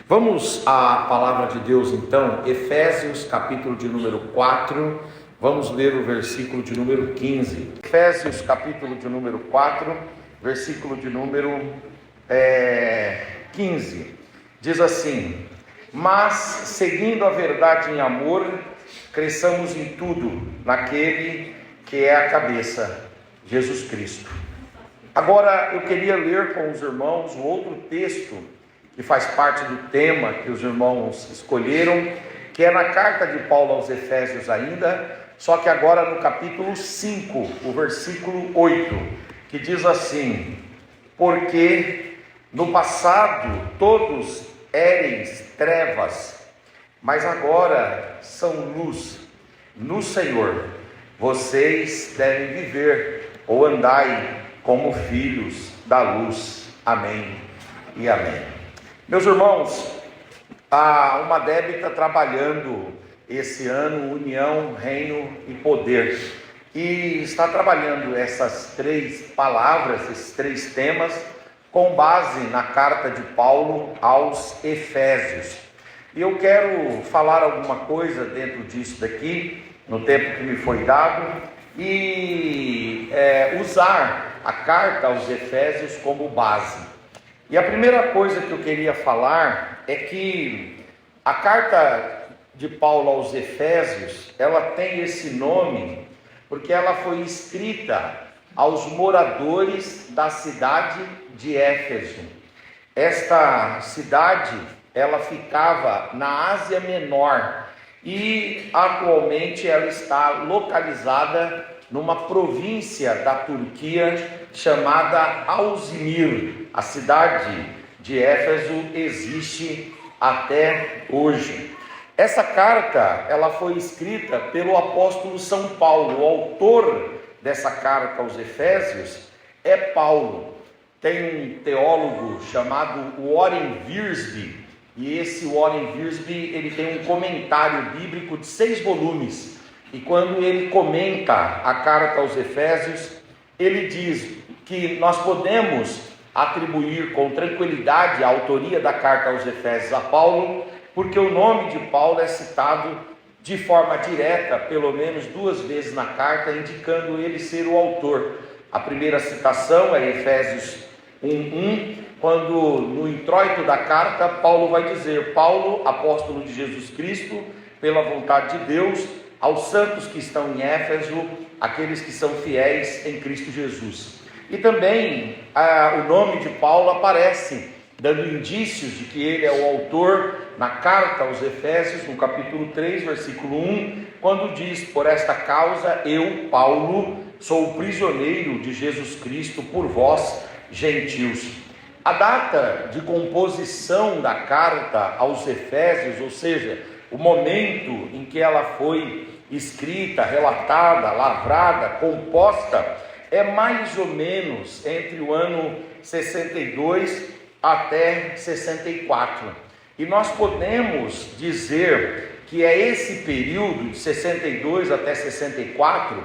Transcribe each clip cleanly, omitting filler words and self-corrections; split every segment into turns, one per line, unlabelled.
Vamos à palavra de Deus então, Efésios capítulo de número 4, vamos ler o versículo de número 15. Efésios capítulo de número 4, versículo de número 15. Diz assim: mas seguindo a verdade em amor, cresçamos em tudo naquele que é a cabeça, Jesus Cristo. Agora eu queria ler com os irmãos o outro texto que faz parte do tema que os irmãos escolheram, que é na carta de Paulo aos Efésios ainda, só que agora no capítulo 5, o versículo 8, que diz assim: porque no passado todos éreis trevas, mas agora são luz no Senhor. Vocês devem viver ou andai como filhos da luz. Amém e amém. Meus irmãos, a Uma Débita trabalhando esse ano União, Reino e Poder, e está trabalhando essas três palavras, esses três temas, com base na carta de Paulo aos Efésios. E eu quero falar alguma coisa dentro disso daqui, no tempo que me foi dado, e usar a carta aos Efésios como base. E a primeira coisa que eu queria falar é que a carta de Paulo aos Efésios, ela tem esse nome porque ela foi escrita aos moradores da cidade de Éfeso. Esta cidade, ela ficava na Ásia Menor e atualmente ela está localizada numa província da Turquia chamada Alzimir. A cidade de Éfeso existe até hoje. Essa carta, ela foi escrita pelo apóstolo São Paulo. O autor dessa carta aos Efésios é Paulo. Tem um teólogo chamado Warren Wiersbe, e esse Warren Wiersbe, ele tem um comentário bíblico de 6 volumes. E quando ele comenta a carta aos Efésios, ele diz que nós podemos atribuir com tranquilidade a autoria da carta aos Efésios a Paulo, porque o nome de Paulo é citado de forma direta, pelo menos 2 vezes na carta, indicando ele ser o autor. A primeira citação é Efésios 1:1, quando no introito da carta, Paulo vai dizer: Paulo, apóstolo de Jesus Cristo, pela vontade de Deus, aos santos que estão em Éfeso, aqueles que são fiéis em Cristo Jesus. E também o nome de Paulo aparece, dando indícios de que ele é o autor na carta aos Efésios, no capítulo 3, versículo 1, quando diz: por esta causa eu, Paulo, sou o prisioneiro de Jesus Cristo por vós, gentios. A data de composição da carta aos Efésios, ou seja, o momento em que ela foi escrita, relatada, lavrada, composta, é mais ou menos entre o ano 62 até 64. E nós podemos dizer que é esse período de 62 até 64,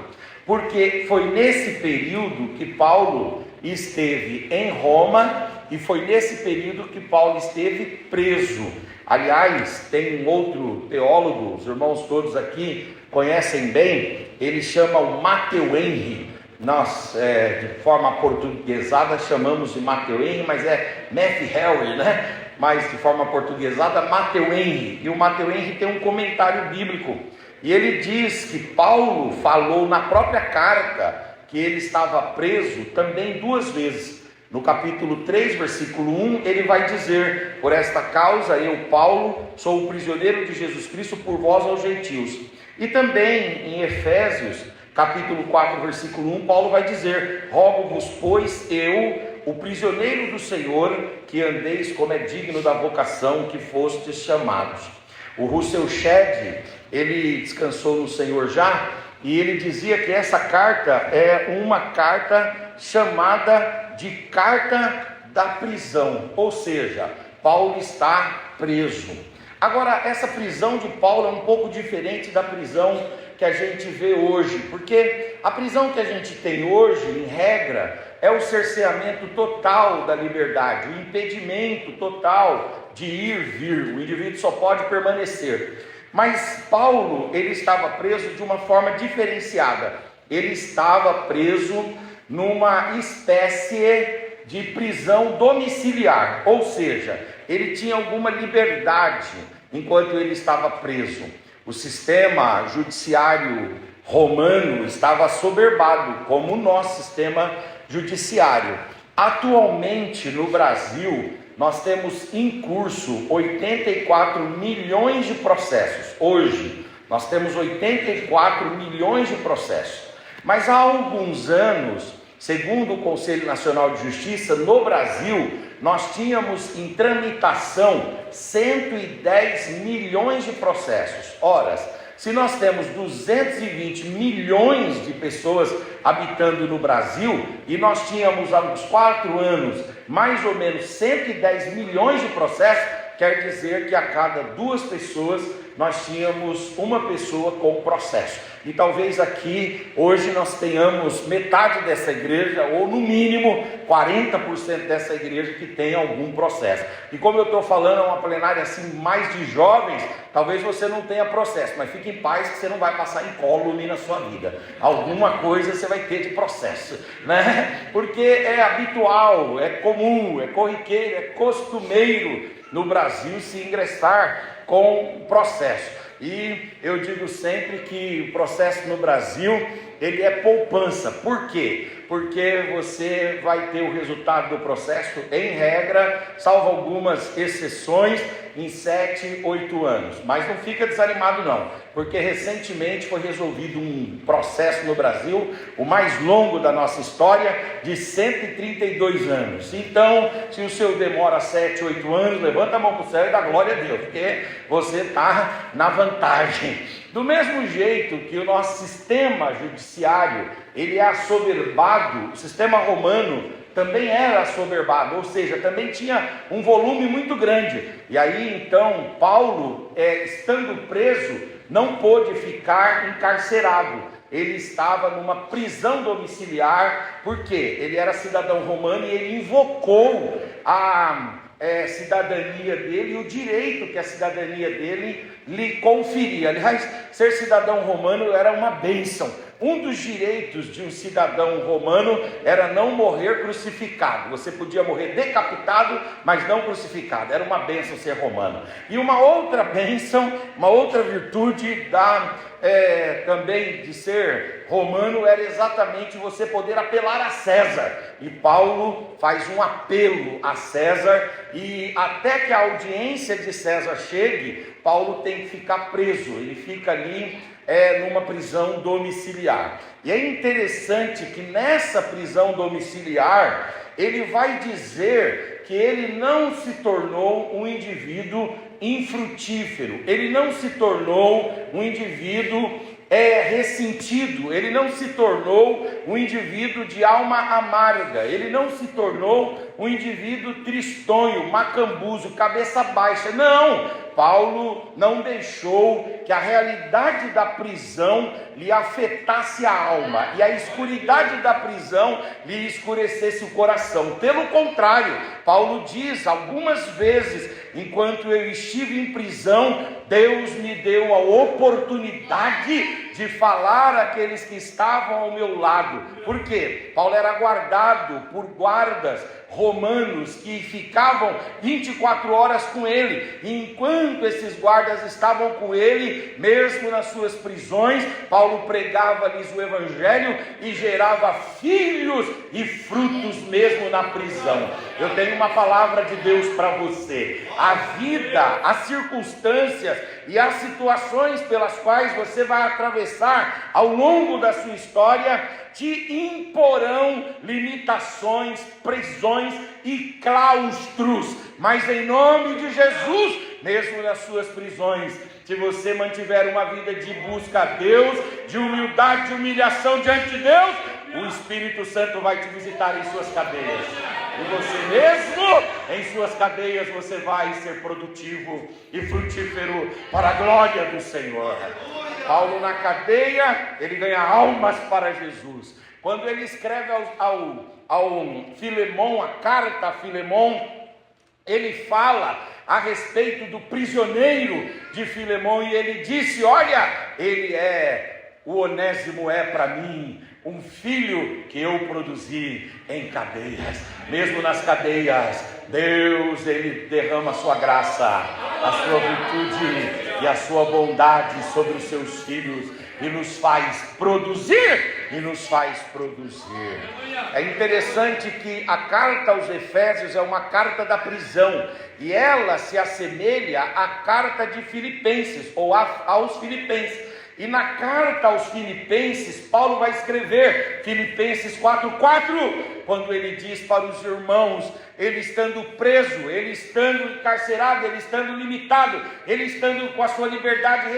porque foi nesse período que Paulo esteve em Roma e foi nesse período que Paulo esteve preso. Aliás, tem um outro teólogo, os irmãos todos aqui conhecem bem, ele chama o Matthew Henry. Nós, de forma portuguesada, chamamos de Matthew Henry, mas é Matthew Henry, né? Mas de forma portuguesada, Matthew Henry. E o Matthew Henry tem um comentário bíblico. E ele diz que Paulo falou na própria carta que ele estava preso também 2 vezes. No capítulo 3, versículo 1, ele vai dizer: por esta causa eu, Paulo, sou o prisioneiro de Jesus Cristo por vós aos gentios. E também em Efésios, capítulo 4, versículo 1, Paulo vai dizer: rogo-vos, pois, eu, o prisioneiro do Senhor, que andeis como é digno da vocação que fostes chamados. O Russell Shedd, ele descansou no Senhor já, e ele dizia que essa carta é uma carta chamada de carta da prisão, ou seja, Paulo está preso. Agora, essa prisão de Paulo é um pouco diferente da prisão que a gente vê hoje, porque a prisão que a gente tem hoje, em regra, é o cerceamento total da liberdade, o impedimento total de ir, vir, o indivíduo só pode permanecer. Mas Paulo, ele estava preso de uma forma diferenciada, ele estava preso numa espécie de prisão domiciliar, ou seja, ele tinha alguma liberdade enquanto ele estava preso. O sistema judiciário romano estava assoberbado, como o nosso sistema judiciário. Atualmente no Brasil, nós temos em curso 84 milhões de processos. Hoje, nós temos 84 milhões de processos. Mas há alguns anos, segundo o Conselho Nacional de Justiça, no Brasil, nós tínhamos em tramitação 110 milhões de processos. Ora, se nós temos 220 milhões de pessoas habitando no Brasil, e nós tínhamos há uns 4 anos, mais ou menos 110 milhões de processos, quer dizer que a cada 2 pessoas nós tínhamos uma pessoa com processo. E talvez aqui, hoje, nós tenhamos metade dessa igreja, ou no mínimo 40% dessa igreja que tem algum processo. E como eu estou falando, é uma plenária assim, mais de jovens, talvez você não tenha processo, mas fique em paz que você não vai passar incólume na sua vida. Alguma coisa você vai ter de processo, né? Porque é habitual, é comum, é corriqueiro, é costumeiro no Brasil se ingressar com processo. E eu digo sempre que o processo no Brasil, ele é poupança. Por quê? Porque você vai ter o resultado do processo, em regra, salvo algumas exceções, em 7, 8 anos. Mas não fica desanimado não, porque recentemente foi resolvido um processo no Brasil, o mais longo da nossa história, de 132 anos. Então, se o seu demora 7, 8 anos, levanta a mão para o céu e dá glória a Deus, porque você está na vantagem. Do mesmo jeito que o nosso sistema judiciário, ele é assoberbado, o sistema romano também era assoberbado, ou seja, também tinha um volume muito grande. E aí então Paulo, estando preso, não pôde ficar encarcerado. Ele estava numa prisão domiciliar, porque ele era cidadão romano e ele invocou a cidadania dele e o direito que a cidadania dele lhe conferia. Aliás, ser cidadão romano era uma bênção. Um dos direitos de um cidadão romano era não morrer crucificado. Você podia morrer decapitado, mas não crucificado. Era uma bênção ser romano. E uma outra bênção, uma outra virtude também de ser romano era exatamente você poder apelar a César. E Paulo faz um apelo a César, e até que a audiência de César chegue, Paulo tem que ficar preso. Ele fica ali numa prisão domiciliar. E é interessante que nessa prisão domiciliar, ele vai dizer que ele não se tornou um indivíduo infrutífero, ele não se tornou um indivíduo ressentido, ele não se tornou um indivíduo de alma amarga, ele não se tornou um indivíduo tristonho, macambuzo, cabeça baixa. Não, Paulo não deixou que a realidade da prisão lhe afetasse a alma e a escuridade da prisão lhe escurecesse o coração. Pelo contrário, Paulo diz algumas vezes: enquanto eu estive em prisão, Deus me deu a oportunidade de falar àqueles que estavam ao meu lado. Por quê? Paulo era guardado por guardas romanos que ficavam 24 horas com ele. E enquanto esses guardas estavam com ele, mesmo nas suas prisões, Paulo pregava-lhes o evangelho e gerava filhos e frutos mesmo na prisão. Eu tenho uma palavra de Deus para você: a vida, as circunstâncias e as situações pelas quais você vai atravessar ao longo da sua história te imporão limitações, prisões e claustros, mas em nome de Jesus, mesmo nas suas prisões, se você mantiver uma vida de busca a Deus, de humildade, de humilhação diante de Deus, o Espírito Santo vai te visitar em suas cadeias. E você mesmo, em suas cadeias, você vai ser produtivo e frutífero para a glória do Senhor. Paulo na cadeia, ele ganha almas para Jesus. Quando ele escreve ao Filemão, a carta a Filemão, ele fala a respeito do prisioneiro de Filemão e ele disse: olha, o Onésimo é para mim um filho que eu produzi em cadeias. Mesmo nas cadeias, Deus, ele derrama a sua graça, a sua virtude e a sua bondade sobre os seus filhos e nos faz produzir. É interessante que a carta aos Efésios é uma carta da prisão e ela se assemelha à carta de Filipenses ou aos Filipenses. E na carta aos Filipenses, Paulo vai escrever Filipenses 4:4, quando ele diz para os irmãos, ele estando preso, ele estando encarcerado, ele estando limitado, ele estando com a sua liberdade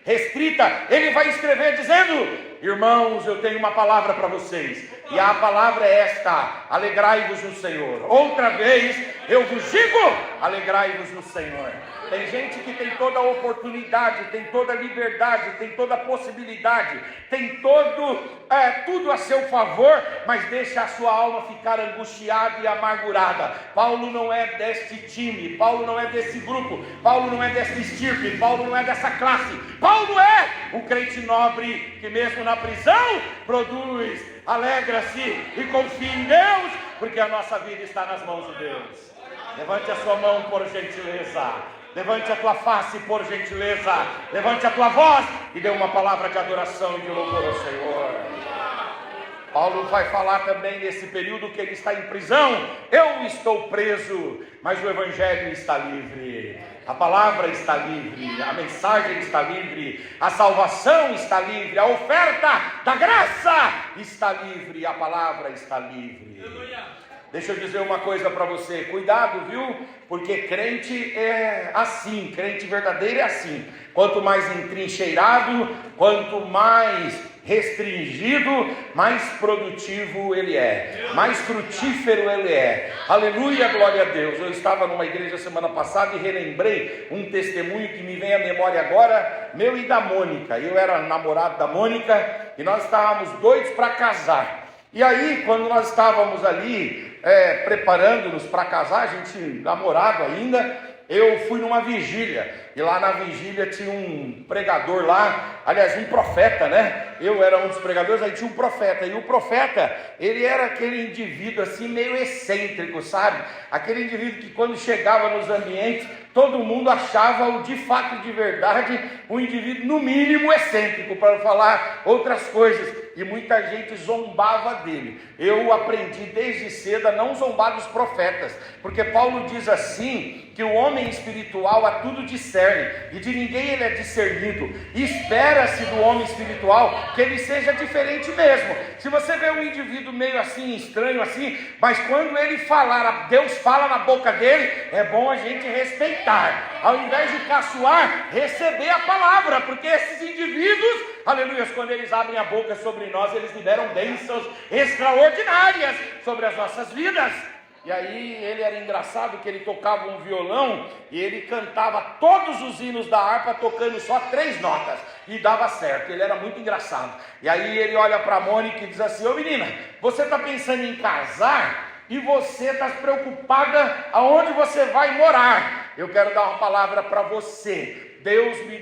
restrita, ele vai escrever dizendo: irmãos, eu tenho uma palavra para vocês, e a palavra é esta: alegrai-vos no Senhor. Outra vez eu vos digo, alegrai-vos no Senhor. Tem gente que tem toda a oportunidade, tem toda a liberdade, tem toda a possibilidade, tem tudo a seu favor, mas deixa a sua alma ficar angustiada e amargurada. Paulo não é deste time, Paulo não é desse grupo, Paulo não é desta estirpe, Paulo não é dessa classe. Paulo é o crente nobre que mesmo na prisão produz, alegra-se e confia em Deus, porque a nossa vida está nas mãos de Deus. Levante a sua mão por gentileza. Levante a tua face por gentileza, levante a tua voz e dê uma palavra de adoração e de louvor ao Senhor. Paulo vai falar também nesse período que ele está em prisão: eu estou preso, mas o Evangelho está livre, a palavra está livre, a mensagem está livre, a salvação está livre, a oferta da graça está livre, a palavra está livre. Deixa eu dizer uma coisa para você, cuidado, viu? Porque crente é assim, crente verdadeiro é assim. Quanto mais entrincheirado, quanto mais restringido, mais produtivo ele é, mais frutífero ele é. Aleluia, glória a Deus. Eu estava numa igreja semana passada e relembrei um testemunho que me vem à memória agora, meu e da Mônica. Eu era namorado da Mônica e nós estávamos doidos para casar. E aí, quando nós estávamos ali preparando-nos para casar, a gente namorado ainda, eu fui numa vigília, e lá na vigília tinha um pregador lá, aliás, um profeta, né? Eu era um dos pregadores, aí tinha um profeta, e o profeta, ele era aquele indivíduo assim, meio excêntrico, sabe? Aquele indivíduo que quando chegava nos ambientes, todo mundo achava-o de fato, de verdade, um indivíduo no mínimo excêntrico, para falar outras coisas, e muita gente zombava dele. Eu aprendi desde cedo a não zombar dos profetas, porque Paulo diz assim, que o homem espiritual a tudo discerne, e de ninguém ele é discernido, e espera-se do homem espiritual que ele seja diferente mesmo. Se você vê um indivíduo meio assim, estranho assim, mas quando ele falar, Deus fala na boca dele, é bom a gente respeitar, ao invés de caçoar, receber a palavra, porque esses indivíduos, aleluia, quando eles abrem a boca sobre nós, eles liberam bênçãos extraordinárias sobre as nossas vidas. E aí ele era engraçado que ele tocava um violão e ele cantava todos os hinos da harpa tocando só 3 notas e dava certo, ele era muito engraçado. E aí ele olha para a Mônica e diz assim: ô menina, você está pensando em casar e você está preocupada aonde você vai morar. Eu quero dar uma palavra para você. Deus me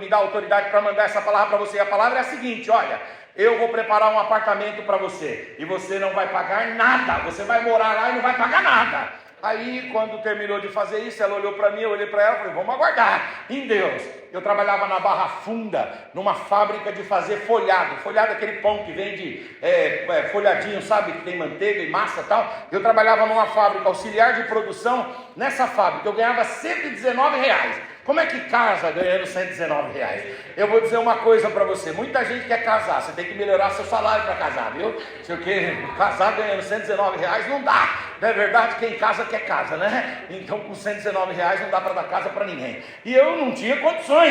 dá autoridade para mandar essa palavra para você. A palavra é a seguinte: olha, eu vou preparar um apartamento para você, e você não vai pagar nada, você vai morar lá e não vai pagar nada. Aí quando terminou de fazer isso, ela olhou para mim, eu olhei para ela e falei: vamos aguardar em Deus. Eu trabalhava na Barra Funda, numa fábrica de fazer folhado é aquele pão que vende folhadinho, sabe, que tem manteiga e massa e tal. Eu trabalhava numa fábrica, auxiliar de produção. Nessa fábrica eu ganhava R$119. Como é que casa ganhando R$119? Eu vou dizer uma coisa para você: muita gente quer casar, você tem que melhorar seu salário para casar, viu? Se eu quero casar ganhando R$119 não dá, não é verdade? Quem casa quer casa, né? Então com R$119 não dá para dar casa para ninguém. E eu não tinha condições.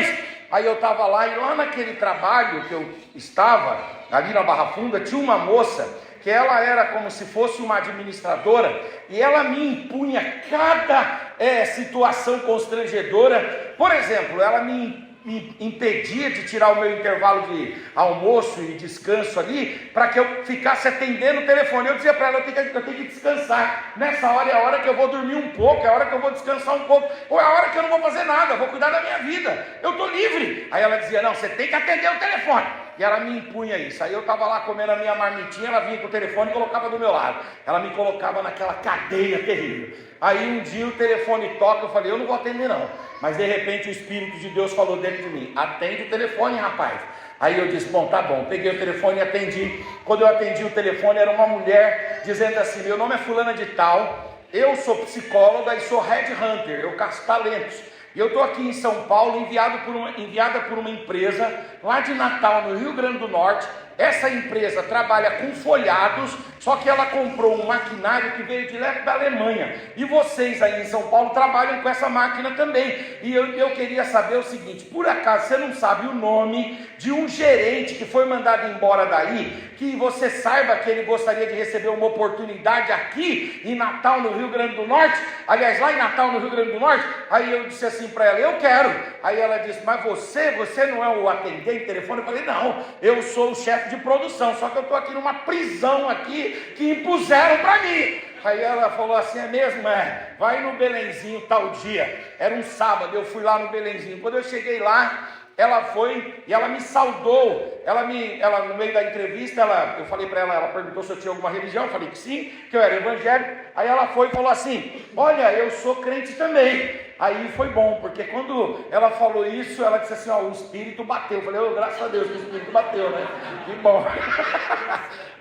Aí eu estava lá, e lá naquele trabalho que eu estava, ali na Barra Funda, tinha uma moça que ela era como se fosse uma administradora, e ela me impunha cada situação constrangedora. Por exemplo, ela me me impedia de tirar o meu intervalo de almoço e descanso ali, para que eu ficasse atendendo o telefone. Eu dizia para ela, eu tenho que descansar, nessa hora é a hora que eu vou dormir um pouco, é a hora que eu vou descansar um pouco, ou é a hora que eu não vou fazer nada, eu vou cuidar da minha vida, eu estou livre. Aí ela dizia, não, você tem que atender o telefone, e ela me impunha isso. Aí eu estava lá comendo a minha marmitinha, ela vinha com o telefone e colocava do meu lado, ela me colocava naquela cadeia terrível. Aí um dia o telefone toca, eu falei, eu não vou atender não, mas de repente o Espírito de Deus falou dentro de mim, atende o telefone, rapaz. Aí eu disse, bom, tá bom, peguei o telefone e atendi. Quando eu atendi o telefone, era uma mulher dizendo assim, meu nome é fulana de tal, eu sou psicóloga e sou headhunter, eu caço talentos, e eu estou aqui em São Paulo, enviada por uma empresa lá de Natal, no Rio Grande do Norte. Essa empresa trabalha com folhados, só que ela comprou um maquinário que veio direto da Alemanha, e vocês aí em São Paulo trabalham com essa máquina também, e eu queria saber o seguinte, por acaso você não sabe o nome de um gerente que foi mandado embora daí, que você saiba que ele gostaria de receber uma oportunidade aqui em Natal, no Rio Grande do Norte, aliás, lá em Natal, no Rio Grande do Norte? Aí eu disse assim para ela, eu quero. Aí ela disse, mas você não é o atendente telefone? Eu falei, não, eu sou o chefe de produção, só que eu estou aqui numa prisão aqui, que impuseram para mim. Aí ela falou assim, é mesmo? É, vai no Belenzinho tal dia. Era um sábado, eu fui lá no Belenzinho. Quando eu cheguei lá, ela foi e ela me saudou. Ela no meio da entrevista, eu falei para ela, ela perguntou se eu tinha alguma religião, eu falei que sim, que eu era evangélico. Aí ela foi e falou assim, olha, eu sou crente também. Aí foi bom, porque quando ela falou isso, ela disse assim, ó, o espírito bateu. Eu falei, graças a Deus que o espírito bateu, né? Que bom.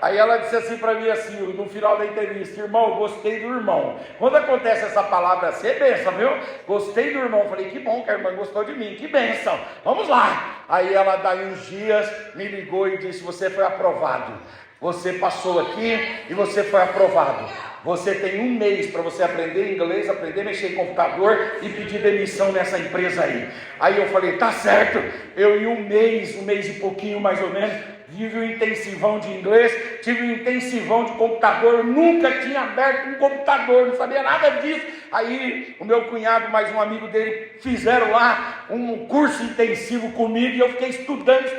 Aí ela disse assim para mim, assim, no final da entrevista, irmão, gostei do irmão. Quando acontece essa palavra assim, é bênção, viu? Gostei do irmão. Eu falei, que bom que a irmã gostou de mim, que bênção. Vamos lá. Aí ela, daí uns dias, me ligou e disse, você foi aprovado. Você passou aqui e você foi aprovado. Você tem 1 mês para você aprender inglês, aprender a mexer em computador e pedir demissão nessa empresa aí. Aí eu falei, tá certo. Eu em 1 mês e pouquinho mais ou menos, tive um intensivão de inglês, tive um intensivão de computador, eu nunca tinha aberto um computador, não sabia nada disso. Aí o meu cunhado, mais um amigo dele, fizeram lá um curso intensivo comigo, e eu fiquei estudando.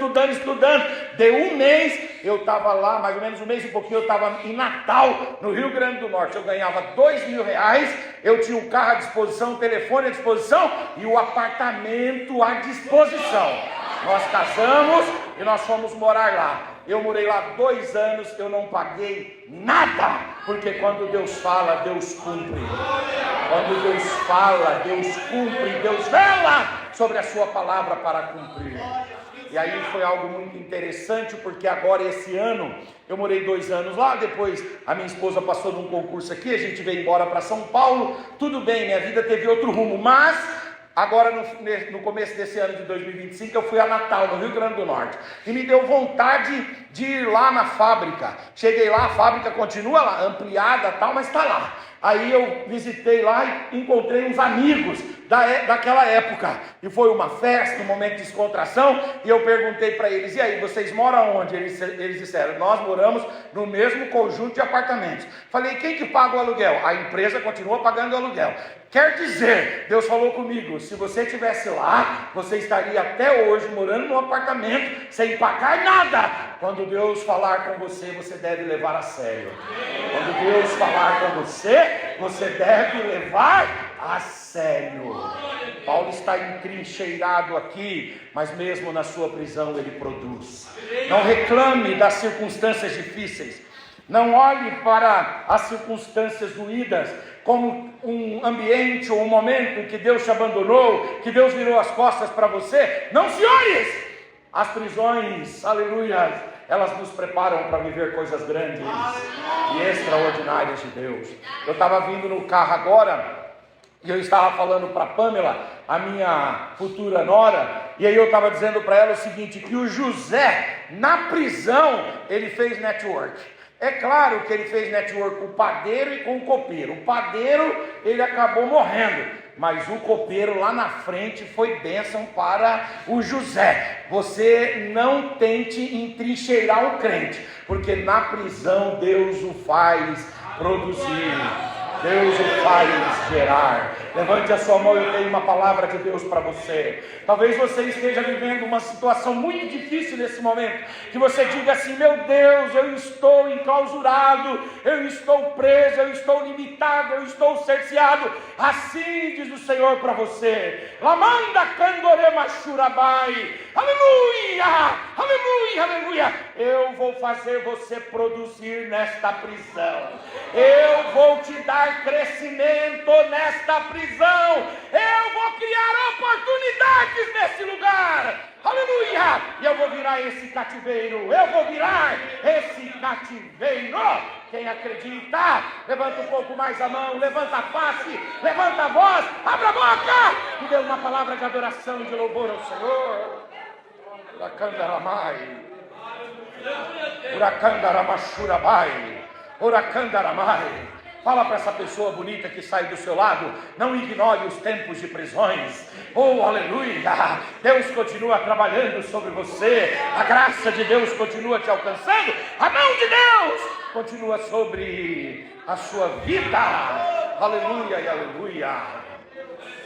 Deu 1 mês, eu estava lá, mais ou menos 1 mês e pouquinho, eu estava em Natal, no Rio Grande do Norte. Eu ganhava R$2.000, eu tinha um carro à disposição, um telefone à disposição e o apartamento à disposição. Nós casamos e nós fomos morar lá. Eu morei lá 2 anos, eu não paguei nada, porque quando Deus fala, Deus cumpre. Quando Deus fala, Deus cumpre, Deus vela sobre a sua palavra para cumprir. E aí foi algo muito interessante, porque agora esse ano, eu morei 2 anos lá, depois a minha esposa passou num concurso aqui, a gente veio embora para São Paulo, tudo bem, minha vida teve outro rumo, mas agora no começo desse ano de 2025, eu fui a Natal, no Rio Grande do Norte, e me deu vontade de ir lá na fábrica. Cheguei lá, a fábrica continua lá, ampliada tal, mas está lá. Aí eu visitei lá e encontrei uns amigos daquela época, e foi uma festa, um momento de descontração, e eu perguntei para eles, e aí, vocês moram onde? Eles disseram, nós moramos no mesmo conjunto de apartamentos. Falei, quem que paga o aluguel? A empresa continua pagando o aluguel. Quer dizer, Deus falou comigo, se você estivesse lá, você estaria até hoje morando num apartamento, sem pagar nada. Quando Deus falar com você, você deve levar a sério. Quando Deus falar com você, você deve levar a sério. Paulo está entrincheirado aqui, mas mesmo na sua prisão ele produz. Não reclame das circunstâncias difíceis. Não olhe para as circunstâncias doídas como um ambiente ou um momento em que Deus te abandonou, que Deus virou as costas para você. Não, senhores! As prisões, aleluia, elas nos preparam para viver coisas grandes e extraordinárias de Deus. Eu estava vindo no carro agora, e eu estava falando para Pamela, a minha futura nora, e aí eu estava dizendo para ela o seguinte, que o José, na prisão, ele fez network. É claro que ele fez network com o padeiro e com o copeiro. O padeiro, ele acabou morrendo, mas o copeiro lá na frente foi bênção para o José. Você não tente entrincheirar o crente, porque na prisão Deus o faz produzir. Deus o faz gerar. Levante a sua mão, eu tenho uma palavra de Deus para você. Talvez você esteja vivendo uma situação muito difícil nesse momento, que você diga assim: meu Deus, eu estou enclausurado, eu estou preso, eu estou limitado, eu estou cerceado. Assim diz o Senhor para você: Lamanda Candorema Shurabai, aleluia, aleluia, aleluia. Eu vou fazer você produzir nesta prisão, eu vou te dar crescimento nesta prisão, eu vou criar oportunidades nesse lugar, aleluia, e eu vou virar esse cativeiro, eu vou virar esse cativeiro. Quem acredita, levanta um pouco mais a mão, levanta a face, levanta a voz, abre a boca e dê uma palavra de adoração e de louvor ao Senhor. Uracandaramai, Uracandaramashurabai, Uracandaramai. Fala para essa pessoa bonita que sai do seu lado: não ignore os tempos de prisões. Oh, aleluia! Deus continua trabalhando sobre você, a graça de Deus continua te alcançando, a mão de Deus continua sobre a sua vida. Aleluia e aleluia.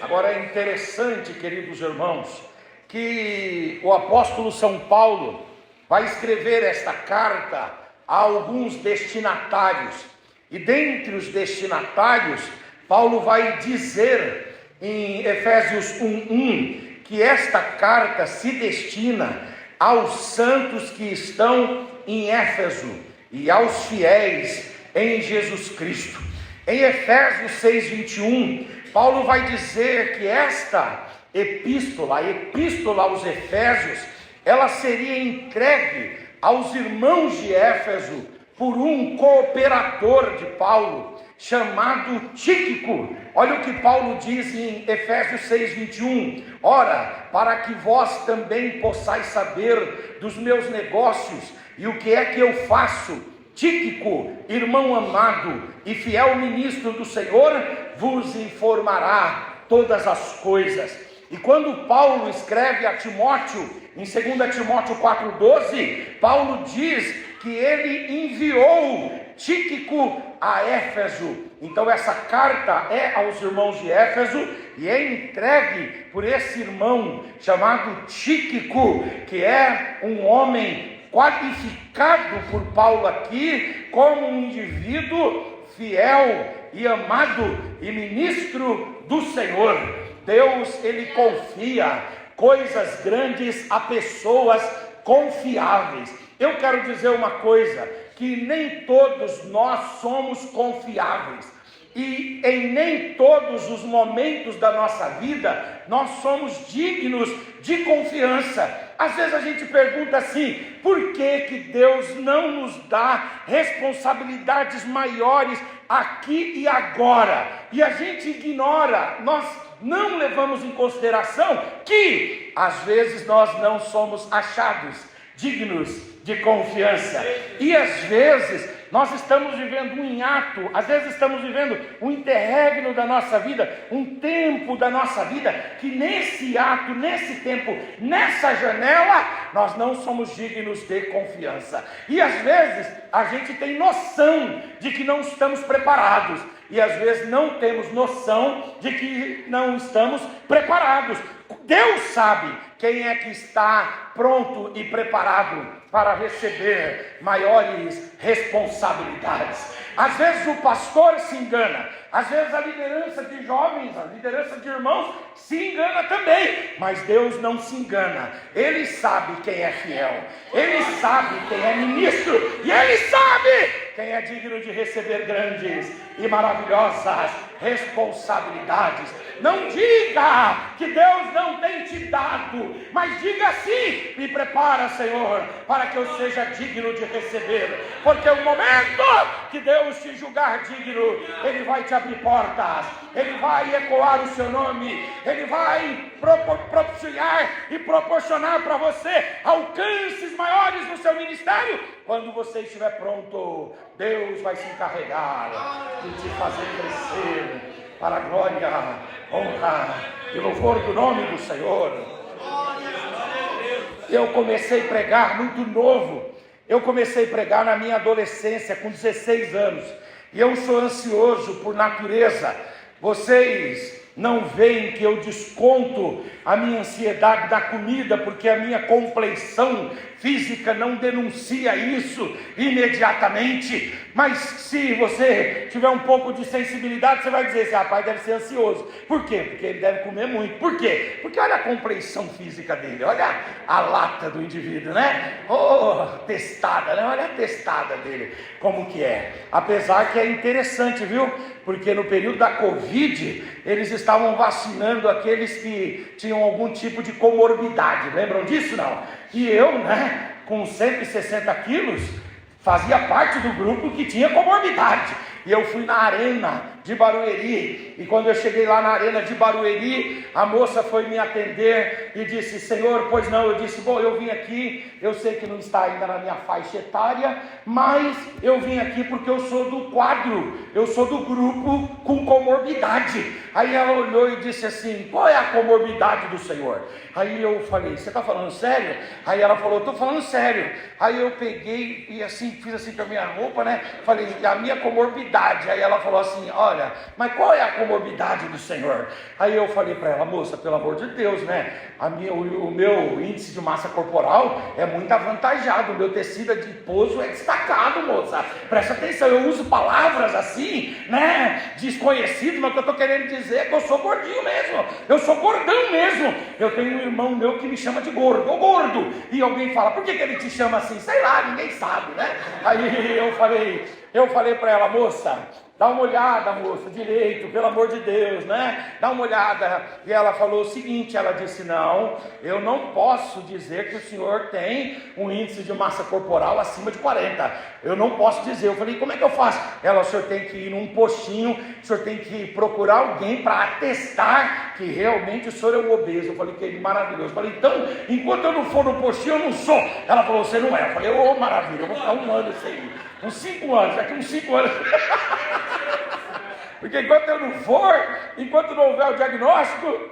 Agora é interessante, queridos irmãos, que o apóstolo São Paulo vai escrever esta carta a alguns destinatários. E dentre os destinatários, Paulo vai dizer em Efésios 1:1 que esta carta se destina aos santos que estão em Éfeso e aos fiéis em Jesus Cristo. Em Efésios 6:21, Paulo vai dizer que esta epístola, a epístola aos Efésios, ela seria entregue aos irmãos de Éfeso por um cooperador de Paulo, chamado Tíquico. Olha o que Paulo diz em Efésios 6:21. Ora, para que vós também possais saber dos meus negócios e o que é que eu faço, Tíquico, irmão amado e fiel ministro do Senhor, vos informará todas as coisas. E quando Paulo escreve a Timóteo, em 2 Timóteo 4:12, Paulo diz que ele enviou Tíquico a Éfeso. Então essa carta é aos irmãos de Éfeso e é entregue por esse irmão chamado Tíquico, que é um homem qualificado por Paulo aqui como um indivíduo fiel e amado e ministro do Senhor. Deus, ele confia coisas grandes a pessoas confiáveis. Eu quero dizer uma coisa, que nem todos nós somos confiáveis, e em nem todos os momentos da nossa vida nós somos dignos de confiança. Às vezes a gente pergunta assim: por que Deus não nos dá responsabilidades maiores aqui e agora? E a gente ignora, nós não levamos em consideração que às vezes nós não somos achados dignos de confiança, e às vezes nós estamos vivendo um hiato, às vezes estamos vivendo um interregno da nossa vida, um tempo da nossa vida, que nesse hiato, nesse tempo, nessa janela, nós não somos dignos de confiança, e às vezes a gente tem noção de que não estamos preparados, e às vezes não temos noção de que não estamos preparados. Deus sabe quem é que está pronto e preparado para receber maiores responsabilidades. Às vezes o pastor se engana, às vezes a liderança de jovens, a liderança de irmãos se engana também, mas Deus não se engana. Ele sabe quem é fiel, Ele sabe quem é ministro, e Ele sabe quem é digno de receber grandes e maravilhosas responsabilidades. Não diga que Deus não tem te dado, mas diga assim: me prepara, Senhor, para que eu seja digno de receber, porque o momento que Deus te julgar digno, Ele vai te abrir portas, Ele vai ecoar o seu nome, Ele vai propiciar e proporcionar para você alcances maiores no seu ministério. Quando você estiver pronto, Deus vai se encarregar de te fazer crescer para a glória, honra e louvor do nome do Senhor. Eu comecei a pregar muito novo. Eu comecei a pregar na minha adolescência, com 16 anos. e eu sou ansioso por natureza. Vocês não veem que eu desconto a minha ansiedade da comida, porque a minha compleição física não denuncia isso imediatamente. Mas se você tiver um pouco de sensibilidade, você vai dizer: esse rapaz deve ser ansioso. Por quê? Porque ele deve comer muito. Por quê? Porque olha a compleição física dele, olha a lata do indivíduo, né? Testada, né? Olha a testada dele, como que é. Apesar que é interessante, viu? Porque no período da Covid, eles estavam vacinando aqueles que tinham algum tipo de comorbidade. Lembram disso, não? E eu, com 160 quilos, fazia parte do grupo que tinha comorbidade. E eu fui na arena de Barueri, e quando eu cheguei lá na arena de Barueri, a moça foi me atender e disse: senhor, pois não? Eu disse: bom, eu vim aqui, eu sei que não está ainda na minha faixa etária, mas eu vim aqui porque eu sou do quadro, eu sou do grupo com comorbidade. Aí ela olhou e disse assim: qual é a comorbidade do senhor? Aí eu falei: você está falando sério? Aí ela falou: estou falando sério. Aí eu peguei e assim, fiz assim com a minha roupa, falei: a minha comorbidade. Aí ela falou assim: olha, mas qual é a comorbidade do senhor? Aí eu falei para ela: moça, pelo amor de Deus, o meu índice de massa corporal é muito avantajado, o meu tecido adiposo é destacado, moça, presta atenção, eu uso palavras assim, desconhecido, mas o que eu estou querendo dizer é que eu sou gordinho mesmo, eu sou gordão mesmo. Eu tenho um irmão meu que me chama de gordo, ô gordo, e alguém fala: por que ele te chama assim? Sei lá, ninguém sabe, Aí eu falei para ela: moça, dá uma olhada, moça, direito, pelo amor de Deus, dá uma olhada. E ela falou o seguinte, ela disse: não, eu não posso dizer que o senhor tem um índice de massa corporal acima de 40, eu não posso dizer. Eu falei: como é que eu faço? Ela: o senhor tem que ir num postinho, o senhor tem que procurar alguém para atestar que realmente o senhor é um obeso. Eu falei: que maravilhoso. Eu falei: então, enquanto eu não for no postinho, eu não sou. Ela falou: você não é. Eu falei: maravilha, eu vou ficar um ano sem ir, uns 5 anos, daqui uns 5 anos. Porque enquanto eu não for, enquanto não houver o diagnóstico,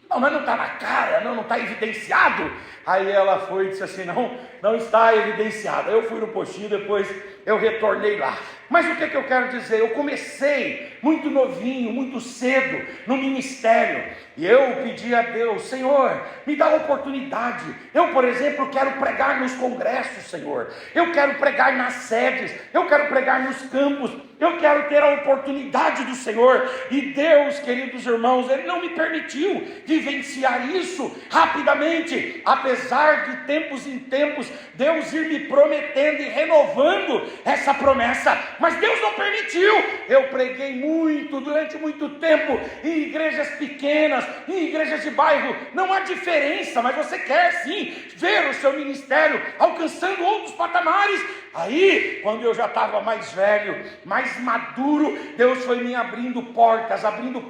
não, mas não está na cara, não está evidenciado. Aí ela foi e disse assim: não está evidenciado. Aí eu fui no postinho, depois eu retornei lá. Mas o que eu quero dizer? Eu comecei muito novinho, muito cedo no ministério, e eu pedi a Deus: Senhor, me dá oportunidade. Eu, por exemplo, quero pregar nos congressos, Senhor, eu quero pregar nas sedes, eu quero pregar nos campos, eu quero ter a oportunidade do Senhor. E Deus, queridos irmãos, Ele não me permitiu vivenciar isso rapidamente, apesar de tempos em tempos Deus ir me prometendo e renovando essa promessa, mas Deus não permitiu. Eu preguei muito, durante muito tempo, em igrejas pequenas, em igrejas de bairro. Não há diferença, mas você quer sim ver o seu ministério alcançando outros patamares. Aí, quando eu já estava mais velho, mais maduro, Deus foi me abrindo portas e abrindo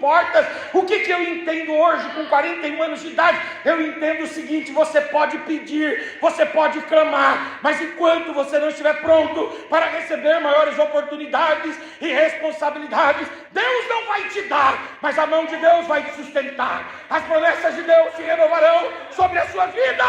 portas. O que eu entendo hoje com 41 anos de idade? Eu entendo o seguinte: você pode pedir, você pode clamar, mas enquanto você não estiver pronto para receber maiores oportunidades e responsabilidades, Deus não vai te dar, mas a mão de Deus vai te sustentar. As promessas de Deus se renovarão sobre a sua vida.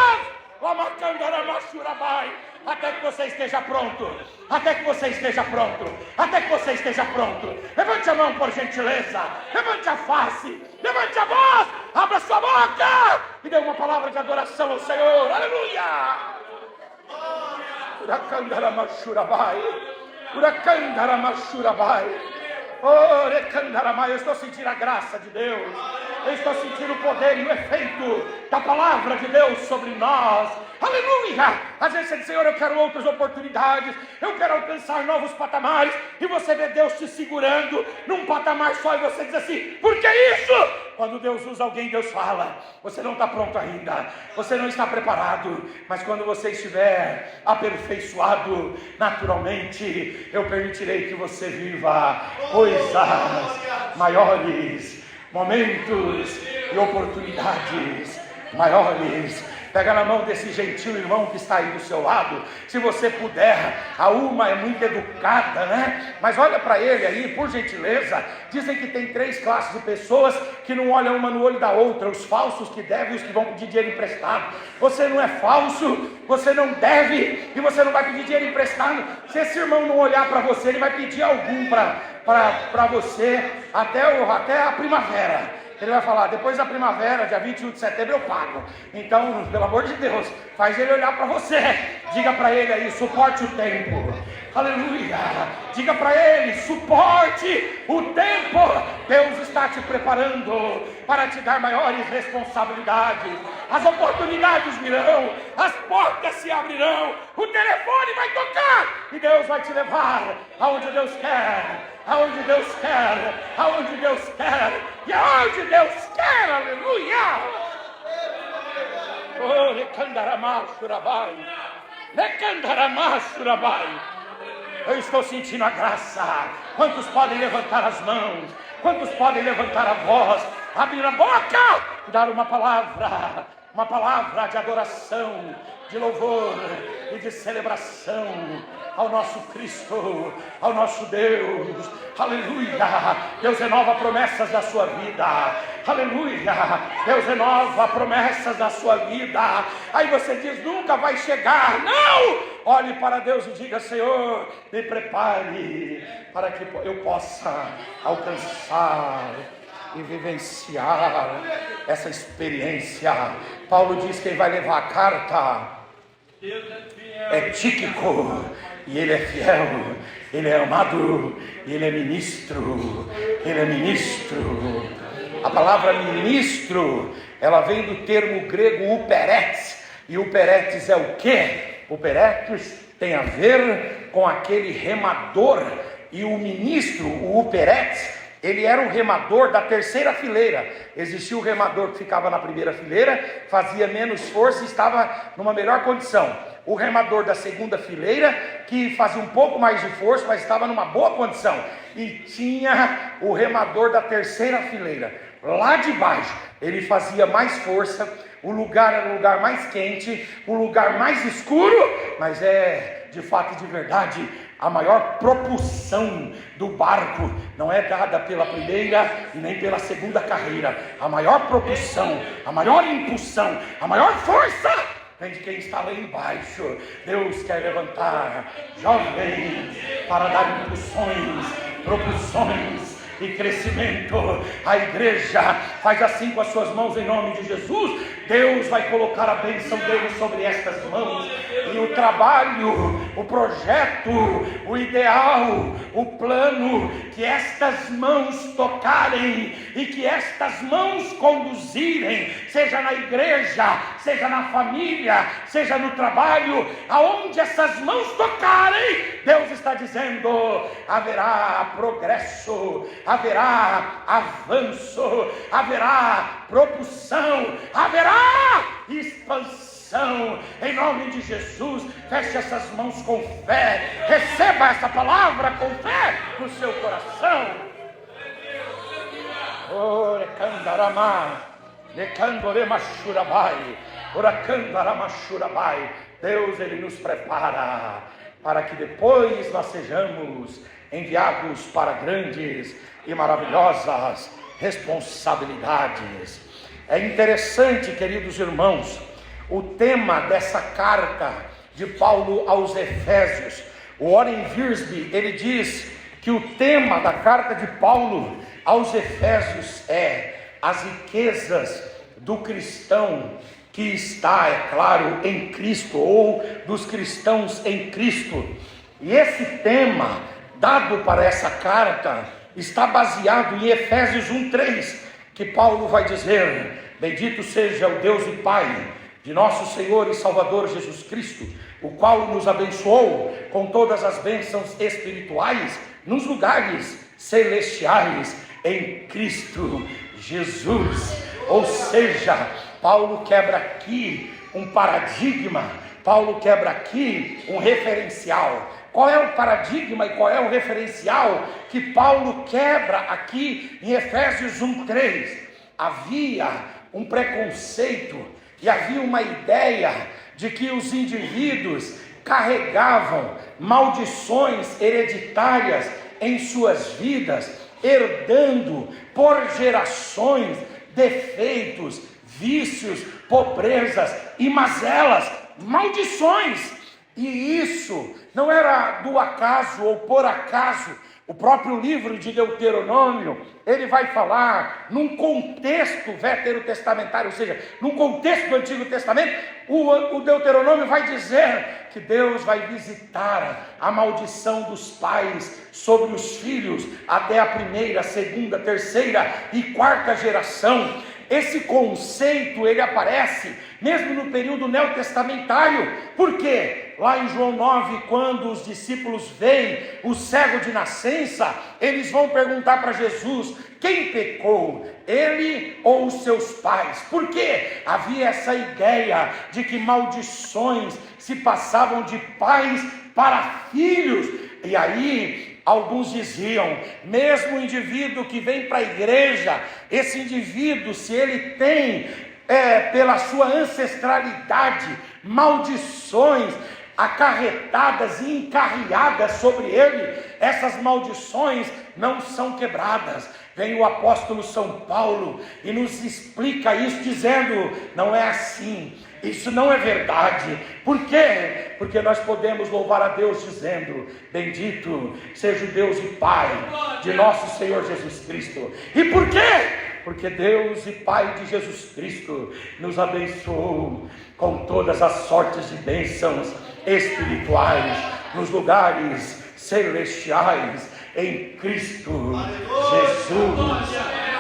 Até que você esteja pronto, até que você esteja pronto, até que você esteja pronto. Levante a mão, por gentileza, levante a face, levante a voz, abra sua boca e dê uma palavra de adoração ao Senhor. Aleluia! Eu estou sentindo a graça de Deus, eu estou sentindo o poder e o efeito da palavra de Deus sobre nós. Aleluia! Às vezes você diz: Senhor, eu quero outras oportunidades, eu quero alcançar novos patamares, e você vê Deus te segurando num patamar só, e você diz assim: por que isso? Quando Deus usa alguém, Deus fala: você não está pronto ainda, você não está preparado, mas quando você estiver aperfeiçoado naturalmente, eu permitirei que você viva coisas maiores, momentos e oportunidades maiores. Pega na mão desse gentil irmão que está aí do seu lado, se você puder. A Uma é muito educada, né? Mas olha para ele aí, por gentileza. Dizem que tem 3 classes de pessoas que não olham uma no olho da outra: os falsos que devem e os que vão pedir dinheiro emprestado. Você não é falso, você não deve e você não vai pedir dinheiro emprestado. Se esse irmão não olhar para você, ele vai pedir algum para você até a primavera. Ele vai falar: depois da primavera, dia 21 de setembro eu pago. Então, pelo amor de Deus, faz ele olhar para você. Diga para ele aí: suporte o tempo. Aleluia. Diga para ele: suporte o tempo. Deus está te preparando para te dar maiores responsabilidades. As oportunidades virão, as portas se abrirão, o telefone vai tocar e Deus vai te levar aonde Deus quer. Aonde Deus quer, aonde Deus quer, e aonde Deus quer, aleluia! Oh, lecandaramachurabai, lecandaramachurabai. Eu estou sentindo a graça. Quantos podem levantar as mãos? Quantos podem levantar a voz, abrir a boca e dar uma palavra de adoração, de louvor e de celebração ao nosso Cristo, ao nosso Deus. Aleluia. Deus renova promessas da sua vida. Aleluia. Deus renova promessas da sua vida. Aí você diz: nunca vai chegar. Não! Olhe para Deus e diga: Senhor, me prepare para que eu possa alcançar e vivenciar essa experiência. Paulo diz que quem vai levar a carta é Tíquico, e ele é fiel, ele é amado, e ele é ministro. A palavra ministro, ela vem do termo grego uperetes, e uperetes é o quê? Uperetes tem a ver com aquele remador, e o ministro, o uperetes, ele era o remador da terceira fileira. Existia o remador que ficava na primeira fileira, fazia menos força e estava numa melhor condição. O remador da segunda fileira, que fazia um pouco mais de força, mas estava numa boa condição. E tinha o remador da terceira fileira. Lá de baixo, ele fazia mais força, o lugar era o lugar mais quente, o lugar mais escuro, mas de fato e de verdade, a maior propulsão do barco não é dada pela primeira e nem pela segunda carreira. A maior propulsão, a maior impulsão, a maior força vem de quem está lá embaixo. Deus quer levantar jovens para dar impulsões, propulsões e crescimento. A igreja faz assim com as suas mãos em nome de Jesus. Deus vai colocar a bênção dele sobre estas mãos, e o trabalho, o projeto, o ideal, o plano que estas mãos tocarem e que estas mãos conduzirem, seja na igreja, seja na família, seja no trabalho, aonde essas mãos tocarem, Deus está dizendo: haverá progresso, haverá avanço, haverá propulsão, haverá expansão. Em nome de Jesus, feche essas mãos com fé, receba essa palavra com fé no seu coração. Deus, ele nos prepara para que depois nós sejamos enviados para grandes e maravilhosas responsabilidades. É interessante, queridos irmãos, o tema dessa carta de Paulo aos Efésios. O Warren Wiersbe, ele diz que o tema da carta de Paulo aos Efésios é as riquezas do cristão que está, é claro, em Cristo, ou dos cristãos em Cristo. E esse tema dado para essa carta está baseado em Efésios 1:3, que Paulo vai dizer: bendito seja o Deus e Pai de nosso Senhor e Salvador Jesus Cristo, o qual nos abençoou com todas as bênçãos espirituais nos lugares celestiais em Cristo Jesus. Ou seja, Paulo quebra aqui um paradigma, Paulo quebra aqui um referencial. Qual é o paradigma e qual é o referencial que Paulo quebra aqui em Efésios 1:3? Havia um preconceito E havia uma ideia de que os indivíduos carregavam maldições hereditárias em suas vidas, herdando por gerações defeitos, vícios, pobrezas e mazelas, maldições. E isso não era do acaso ou por acaso. O próprio livro de Deuteronômio, ele vai falar num contexto veterotestamentário, ou seja, num contexto do Antigo Testamento, o Deuteronômio vai dizer que Deus vai visitar a maldição dos pais sobre os filhos até a primeira, segunda, terceira e quarta geração. Esse conceito, ele aparece mesmo no período neotestamentário. Por quê? Lá em João 9, quando os discípulos veem o cego de nascença, eles vão perguntar para Jesus: quem pecou, ele ou os seus pais? Porque havia essa ideia de que maldições se passavam de pais para filhos. E aí alguns diziam, mesmo o indivíduo que vem para a igreja, esse indivíduo, se ele tem pela sua ancestralidade maldições acarretadas e encarreadas sobre ele, essas maldições não são quebradas. Vem o apóstolo São Paulo e nos explica isso, dizendo: não é assim, isso não é verdade. Por quê? Porque nós podemos louvar a Deus dizendo: bendito seja o Deus e Pai de nosso Senhor Jesus Cristo. E por quê? Porque Deus e Pai de Jesus Cristo nos abençoou com todas as sortes de bênçãos espirituais nos lugares celestiais em Cristo Jesus.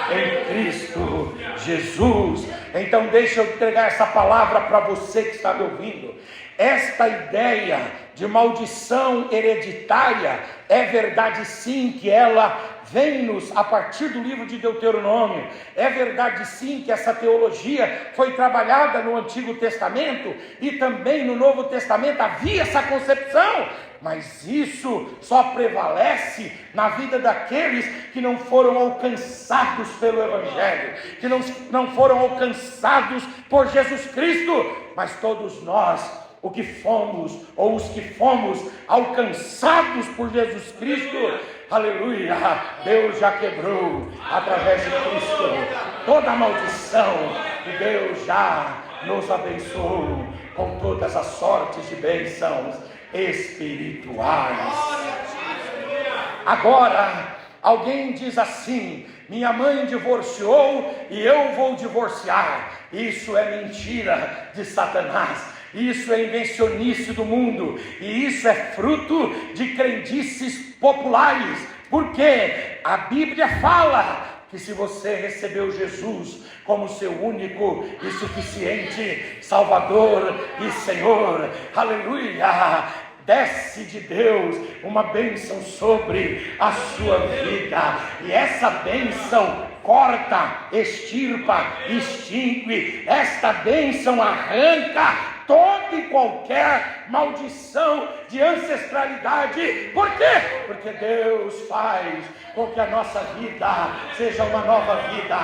Em Cristo Jesus. Então deixa eu entregar essa palavra para você que está me ouvindo. Esta ideia de maldição hereditária é verdade sim, que ela vem-nos a partir do livro de Deuteronômio. É verdade sim que essa teologia foi trabalhada no Antigo Testamento e também no Novo Testamento havia essa concepção. Mas isso só prevalece na vida daqueles que não foram alcançados pelo Evangelho, que não foram alcançados por Jesus Cristo. Mas todos nós, os que fomos alcançados por Jesus Cristo, aleluia, Deus já quebrou através de Cristo toda a maldição, e Deus já nos abençoou com todas as sortes de bênçãos espirituais. Agora, alguém diz assim: minha mãe divorciou e eu vou divorciar. Isso é mentira de Satanás. Isso é invencionice do mundo, e isso é fruto de crendices populares, porque a Bíblia fala que se você recebeu Jesus como seu único e suficiente Salvador e Senhor, aleluia, desce de Deus uma bênção sobre a sua vida, e essa bênção corta, extirpa, extingue, esta bênção arranca toda e qualquer maldição de ancestralidade. Por quê? Porque Deus faz com que a nossa vida seja uma nova vida.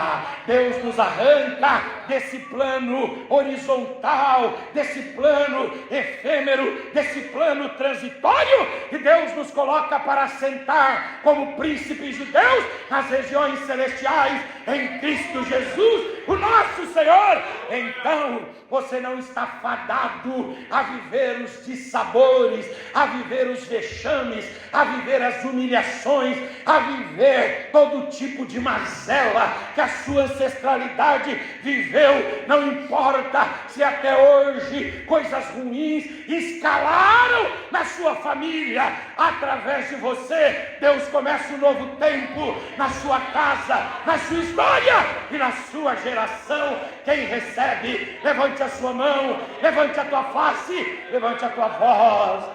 Deus nos arranca desse plano horizontal, desse plano efêmero, desse plano transitório, e Deus nos coloca para sentar como príncipes judeus nas regiões celestiais em Cristo Jesus, o nosso Senhor. Então você não está fadado a viver os dissabores, a viver os vexames, a viver as humilhações, a viver todo tipo de mazela que a sua ancestralidade viveu. Não importa se até hoje coisas ruins escalaram na sua família, através de você Deus começa um novo tempo na sua casa, na sua história e na sua geração. Quem recebe, levante a sua mão, levante a tua face, levante a tua voz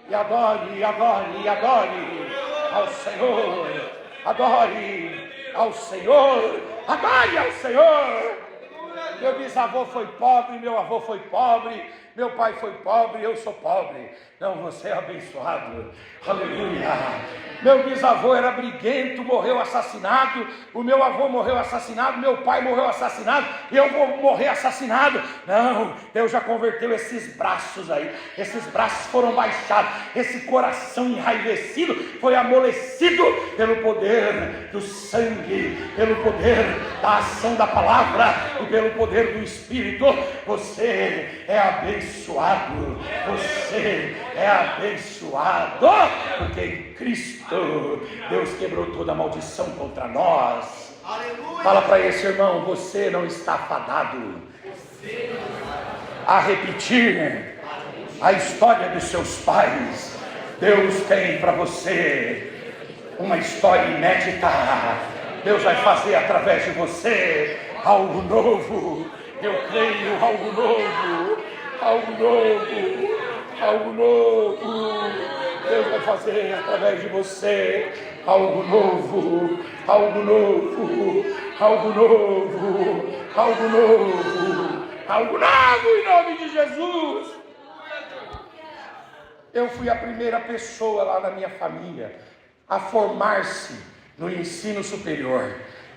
e adore, adore, adore ao Senhor, adore ao Senhor, adore ao Senhor. Meu bisavô foi pobre, meu avô foi pobre, meu pai foi pobre, eu sou pobre. Não, você é abençoado. Aleluia. Meu bisavô era briguento, morreu assassinado. O meu avô morreu assassinado. Meu pai morreu assassinado. E eu vou morrer assassinado. Não, Deus já converteu esses braços aí. Esses braços foram baixados. Esse coração enraivecido foi amolecido pelo poder do sangue, pelo poder da ação da palavra e pelo poder do Espírito. Você é abençoado. Você é abençoado, porque em Cristo Deus quebrou toda a maldição contra nós. Aleluia. Fala para esse irmão: você não está fadado a repetir a história dos seus pais. Deus tem para você uma história inédita. Deus vai fazer através de você algo novo. Eu creio, algo novo, algo novo, algo novo. Deus vai fazer através de você algo novo, algo novo, algo novo, algo novo, algo novo em nome de Jesus. Eu fui a primeira pessoa lá na minha família a formar-se no ensino superior,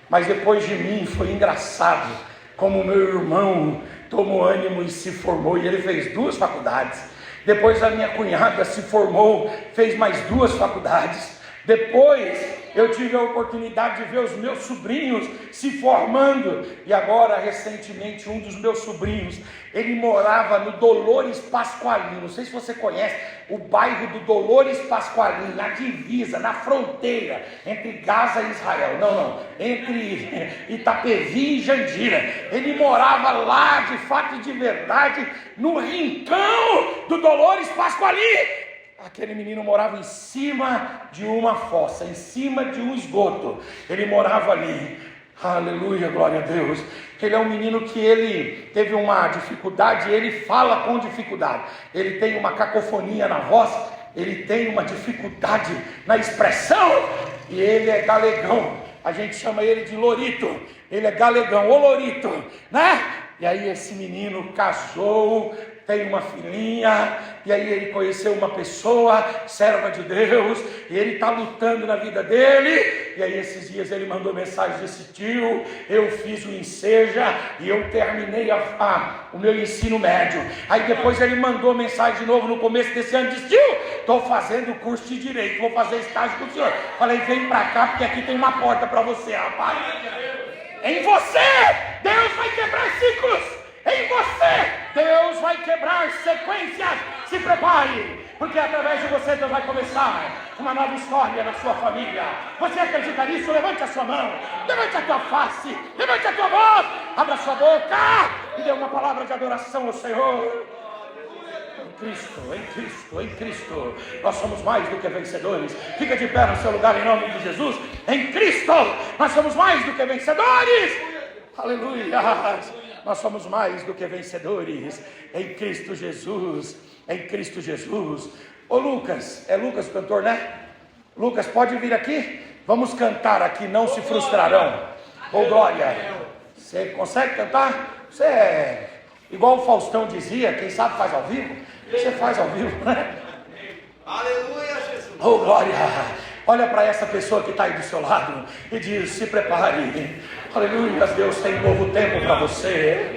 mas depois de mim foi engraçado como meu irmão tomou ânimo e se formou, e ele fez 2 faculdades. Depois a minha cunhada se formou, fez mais 2 faculdades. Depois eu tive a oportunidade de ver os meus sobrinhos se formando. E agora, recentemente, um dos meus sobrinhos, ele morava no Dolores Pasqualino. Não sei se você conhece o bairro do Dolores Pasqualino, na divisa, na fronteira entre Gaza e Israel. Não, entre Itapevi e Jandira. Ele morava lá, de fato e de verdade, no rincão do Dolores Pasqualino. Aquele menino morava em cima de uma fossa, em cima de um esgoto. Ele morava ali. Aleluia, glória a Deus. Ele é um menino que ele teve uma dificuldade, ele fala com dificuldade. Ele tem uma cacofonia na voz, ele tem uma dificuldade na expressão, e ele é galegão. A gente chama ele de Lorito. Ele é galegão, ô Lorito, né? E aí esse menino casou, tem uma filhinha, e aí ele conheceu uma pessoa, serva de Deus, e ele está lutando na vida dele. E aí esses dias ele mandou mensagem desse: tio, eu fiz o Enseja e eu terminei o meu ensino médio. Aí depois ele mandou mensagem de novo no começo desse ano, disse: tio, estou fazendo o curso de Direito, vou fazer estágio com o senhor. Falei: vem para cá, porque aqui tem uma porta para você, rapaz. Em você, Deus vai quebrar ciclos. Em você, Deus vai quebrar sequências. Se prepare, porque através de você Deus vai começar uma nova história na sua família. Você acredita nisso? Levante a sua mão, levante a tua face, levante a tua voz, abra a sua boca e dê uma palavra de adoração ao Senhor. Em Cristo, em Cristo, em Cristo, nós somos mais do que vencedores. Fica de pé no seu lugar em nome de Jesus. Em Cristo, nós somos mais do que vencedores. Aleluia. Nós somos mais do que vencedores em Cristo Jesus, em Cristo Jesus. Ô Lucas, é Lucas o cantor, né? Lucas, pode vir aqui? Vamos cantar aqui, não se frustrarão. Ô Glória, você consegue cantar? Você é igual o Faustão dizia, quem sabe faz ao vivo? Você faz ao vivo, né? Aleluia, Jesus. Ô Glória, olha para essa pessoa que está aí do seu lado e diz: se prepare. Aleluia, Deus tem um novo tempo para você.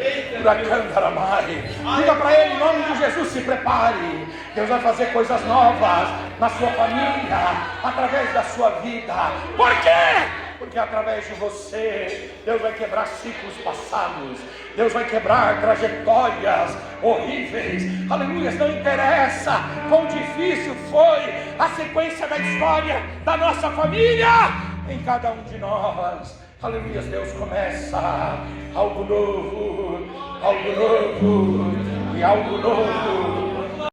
Diga para ele em nome de Jesus: se prepare. Deus vai fazer coisas novas na sua família, através da sua vida. Por quê? Porque através de você Deus vai quebrar ciclos passados. Deus vai quebrar trajetórias horríveis. Aleluia, não interessa quão difícil foi a sequência da história da nossa família, em cada um de nós. Aleluia, Deus começa algo novo, e algo novo.